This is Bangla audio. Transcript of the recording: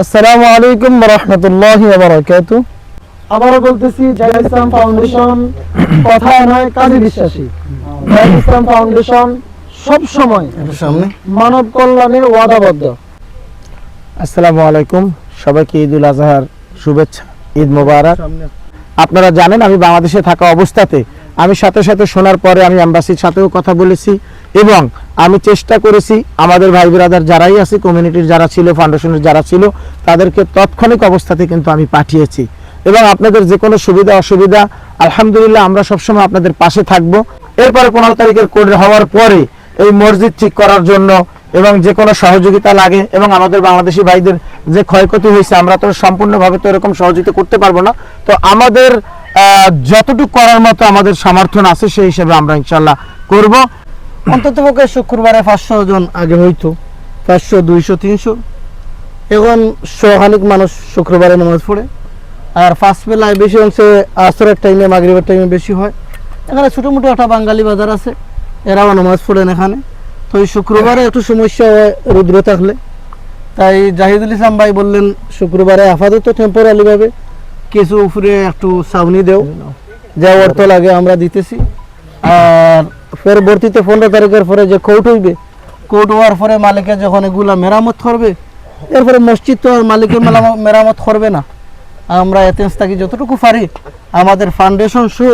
আসসালামু আলাইকুম ওয়া রাহমাতুল্লাহি ওয়া বারাকাতুহু। আবারও বলতেছি, জাহিদ ইসলাম ফাউন্ডেশন কথায় নয় কাজে বিশ্বাসী। জাহিদ ইসলাম ফাউন্ডেশন সব সময় সামনে মানব কল্যাণে ওয়াদাবদ্ধ। আসসালামু আলাইকুম, সবাইকে ঈদুল আজহার শুভেচ্ছা, ঈদ মোবারক। আপনারা জানেন আমি বাংলাদেশে থাকা অবস্থাতে আমি সাথে সাথে শোনার পরে আমি এমবাসির সাথেও কথা বলেছি এবং আমি চেষ্টা করেছি আমাদের ভাই ব্রাদার যারাই আছে, কমিউনিটির যারা ছিল, ফাউন্ডেশনের যারা ছিল, তাদেরকে তাৎক্ষণিক অবস্থাতে কিন্তু আমি পাঠিয়েছি এবং আপনাদের যে কোনো সুবিধা অসুবিধা আলহামদুলিল্লাহ আমরা সবসময় আপনাদের পাশে থাকব। এরপরে 15 তারিখের কোড হওয়ার পরে এই মসজিদ ঠিক করার জন্য এবং যে কোনো সহযোগিতা লাগে এবং আমাদের বাংলাদেশি ভাইদের যে ক্ষয়ক্ষতি হয়েছে আমরা তো সম্পূর্ণভাবে তো এরকম সহযোগিতা করতে পারবো না, তো আমাদের যতটুকু করার মতো আমাদের সমর্থন আছে সেই হিসেবে আমরা ইনশাল্লাহ করব। অন্তত পক্ষে শুক্রবারে 500 জন আগে হইতো, 500, 200, 300, এখন 100 মানুষ শুক্রবারে নামাজ পড়ে। আর ফার্স্ট বেলায় বেশি অংশে আসরের টাইমে, মাগরিবের টাইমে বেশি হয়। এখানে ছোটো মোটো একটা বাঙালি বাজার আছে, এরাও নামাজ পড়েন এখানে। তো এই শুক্রবারে একটু সমস্যা হয় রুদ্র থাকলে, তাই জাহিদুল ইসলাম ভাই বললেন শুক্রবারে আপাতত টেম্পোরারি ভাবে কিছু উপরে একটু ছাউনি দেও, যা অর্থ লাগে আমরা দিতেছি। আর পরবর্তীতে 15 তারিখের পরে যে কোর্ট হইবে, কোর্ট হওয়ার পরে মালিকের যখন এগুলা মেরামত করবে, এরপরে মসজিদ তো আর মালিকের মেরামত করবে না, আমরা এতেন্স থাকি যতটুকু পারি আমাদের ফাউন্ডেশন শো